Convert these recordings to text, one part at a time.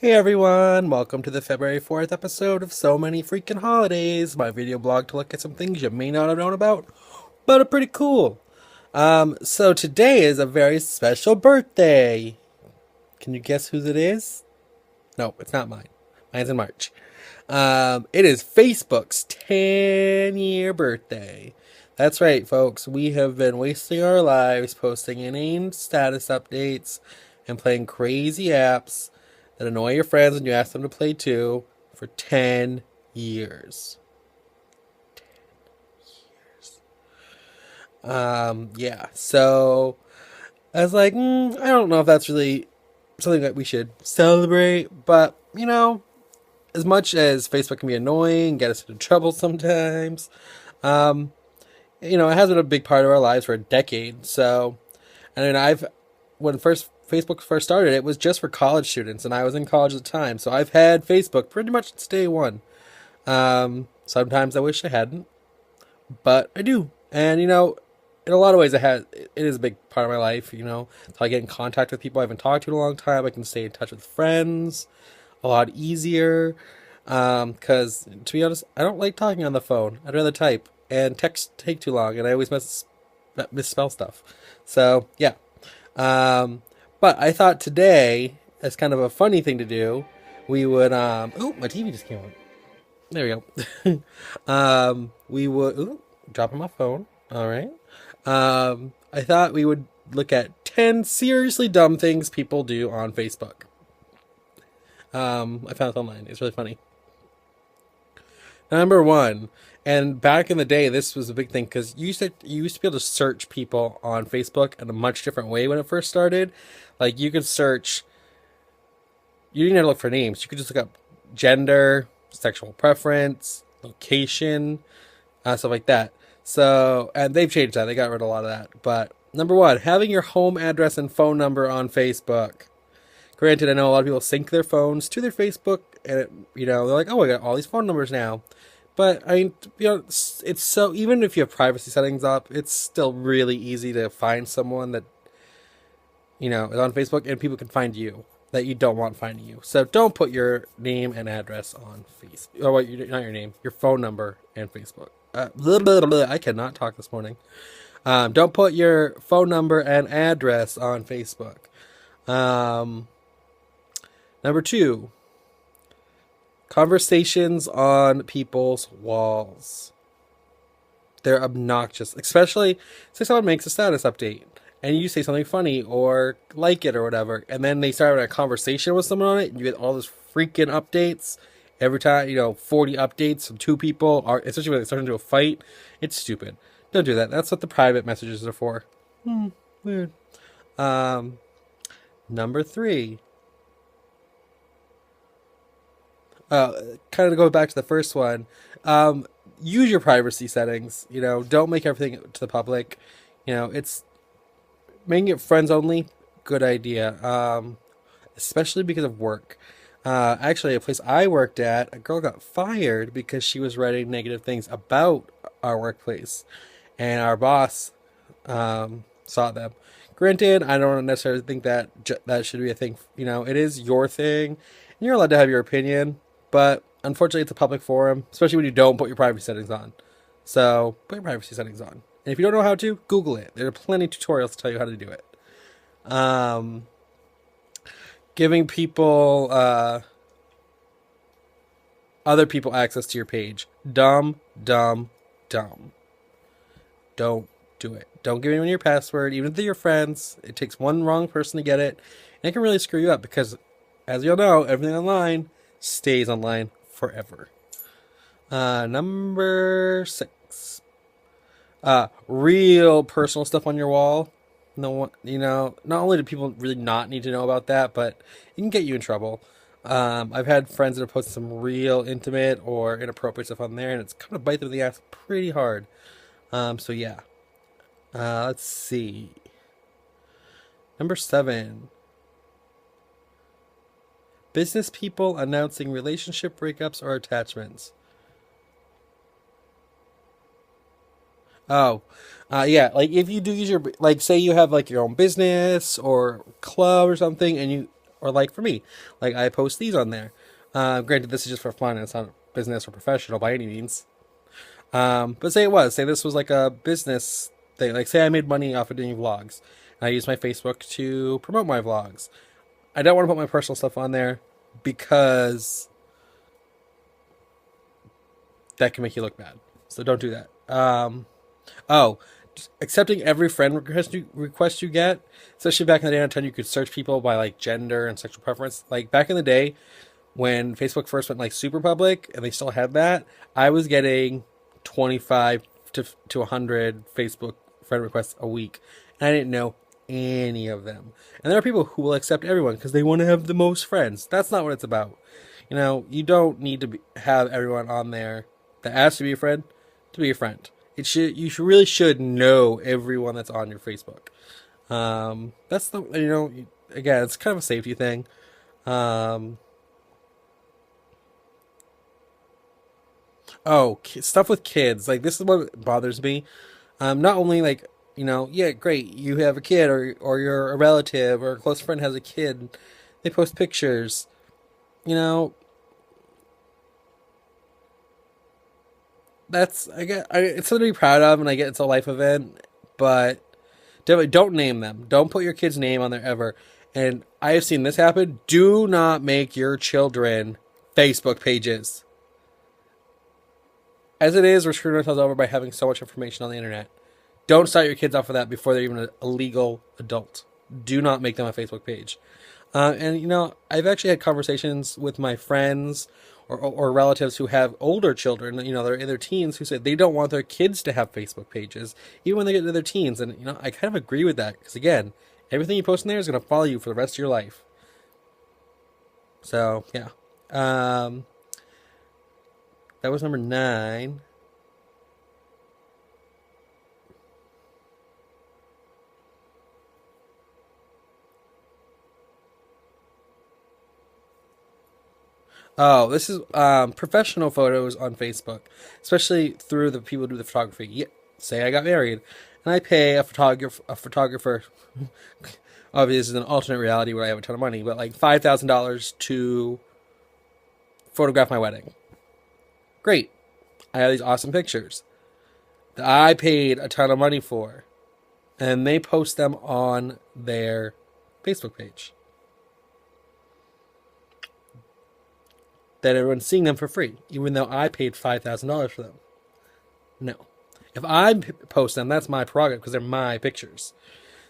Hey everyone, welcome to the February 4th episode of So Many Freaking Holidays, my video blog to look at some things you may not have known about, but are pretty cool. So today is a very special birthday. Can you guess whose it is? No, it's not mine. Mine's in March. It is Facebook's 10-year birthday. That's right, folks. We have been wasting our lives posting inane status updates and playing crazy apps that annoy your friends when you ask them to play too for 10 years. 10 years. Yeah. So I was like, I don't know if that's really something that we should celebrate, but as much as Facebook can be annoying, get us into trouble sometimes, um, it has been a big part of our lives for a decade. So, and then when Facebook first started, it was just for college students, and I was in college at the time. So I've had Facebook pretty much since day one. Sometimes I wish I hadn't, but I do. And in a lot of ways, it is a big part of my life. So I get in contact with people I haven't talked to in a long time. I can stay in touch with friends a lot easier. Because to be honest, I don't like talking on the phone. I'd rather type, and text take too long, and I always misspell stuff. So yeah. But I thought today, as kind of a funny thing to do, we would oh, my TV just came on. There we go. We would dropping my phone. All right. I thought we would look at 10 seriously dumb things people do on Facebook. I found it online. It's really funny. Number one, and back in the day, this was a big thing because you used to be able to search people on Facebook in a much different way when it first started. Like you could search, you didn't have to look for names. You could just look up gender, sexual preference, location, stuff like that. So, and they've changed that. They got rid of a lot of that. But number one, having your home address and phone number on Facebook. Granted, I know a lot of people sync their phones to their Facebook, and they're like, "Oh, I got all these phone numbers now." But I mean, it's so even if you have privacy settings up, it's still really easy to find someone that is on Facebook, and people can find you that you don't want finding you. So don't put your name and address on Facebook. Or not your name, your phone number and Facebook. Blah, blah, blah, I cannot talk this morning. Don't put your phone number and address on Facebook. Number two, conversations on people's walls. They're obnoxious, especially say someone makes a status update and you say something funny or like it or whatever, and then they start having a conversation with someone on it, and you get all those freaking updates every time. 40 updates from two people, or especially when they start into a fight. It's stupid. Don't do that. That's what the private messages are for. Weird. Number three. Kind of to go back to the first one, use your privacy settings. Don't make everything to the public. It's making it friends only. Good idea. Especially because of work. Actually, a place I worked at, a girl got fired because she was writing negative things about our workplace, and our boss saw them. Granted, I don't necessarily think that that should be a thing. It is your thing, and you're allowed to have your opinion. But unfortunately, it's a public forum, especially when you don't put your privacy settings on. So put your privacy settings on. And if you don't know how to, Google it. There are plenty of tutorials to tell you how to do it. Giving people, other people access to your page. Dumb, dumb, dumb. Don't do it. Don't give anyone your password, even if they're your friends. It takes one wrong person to get it. And it can really screw you up because, as you'll know, everything online stays online forever. Number 6. Real personal stuff on your wall. No one, not only do people really not need to know about that, but it can get you in trouble. I've had friends that have posted some real intimate or inappropriate stuff on there, and it's kind of bite them in the ass pretty hard. So yeah. Let's see. Number 7. Business people announcing relationship breakups or attachments. Oh, yeah. Like if you do use your, like, say you have like your own business or club or something, and you or like for me. Like I post these on there. Granted, this is just for fun. It's not business or professional by any means. But say this was like a business thing. Like say I made money off of doing vlogs. And I use my Facebook to promote my vlogs. I don't want to put my personal stuff on there because that can make you look bad. So don't do that. Oh, accepting every friend request you get, especially back in the day on time, you could search people by like gender and sexual preference. Like back in the day when Facebook first went like super public and they still had that, I was getting 25 to 100 Facebook friend requests a week, and I didn't know any of them. And there are people who will accept everyone because they want to have the most friends. That's not what it's about. You know, you don't need to have everyone on there that asks to be a friend to be a friend. Really should know everyone that's on your Facebook. That's the, again, it's kind of a safety thing. Stuff with kids. Like this is what bothers me. Not only like, yeah, great, you have a kid or you're a relative or a close friend has a kid. They post pictures. You know, it's something to be proud of, and I get it's a life event, but definitely don't name them. Don't put your kid's name on there ever. And I have seen this happen. Do not make your children Facebook pages. As it is, we're screwing ourselves over by having so much information on the internet. Don't start your kids off with that before they're even a legal adult. Do not make them a Facebook page. I've actually had conversations with my friends or relatives who have older children, they're in their teens, who say they don't want their kids to have Facebook pages, even when they get into their teens. And, I kind of agree with that. Because, again, everything you post in there is going to follow you for the rest of your life. So, yeah. That was number 9. Oh, this is professional photos on Facebook, especially through the people who do the photography. Yeah, say I got married, and I pay a photographer. Obviously, this is an alternate reality where I have a ton of money, but like $5,000 to photograph my wedding. Great, I have these awesome pictures that I paid a ton of money for, and they post them on their Facebook page. That everyone's seeing them for free, even though I paid $5,000 for them. No. If I post them, that's my prerogative because they're my pictures.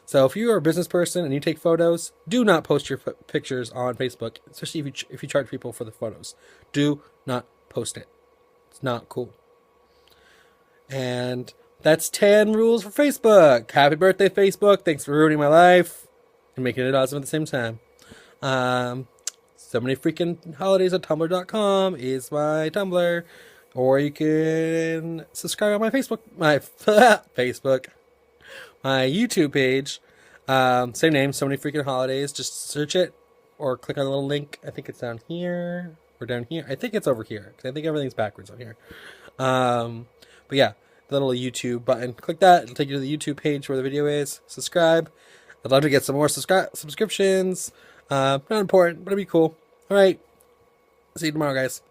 So if you are a business person and you take photos, do not post your pictures on Facebook, especially if you charge people for the photos. Do not post it. It's not cool. And that's 10 rules for Facebook. Happy birthday, Facebook. Thanks for ruining my life and making it awesome at the same time. So many freaking holidays at tumblr.com is my Tumblr. Or you can subscribe on my my Facebook, my YouTube page. Same name, So Many Freaking Holidays. Just search it or click on the little link. I think it's down here or down here. I think it's over here because I think everything's backwards on here. But yeah, the little YouTube button. Click that. It'll take you to the YouTube page where the video is. Subscribe. I'd love to get some more subscriptions. Not important, but it'd be cool. All right. See you tomorrow, guys.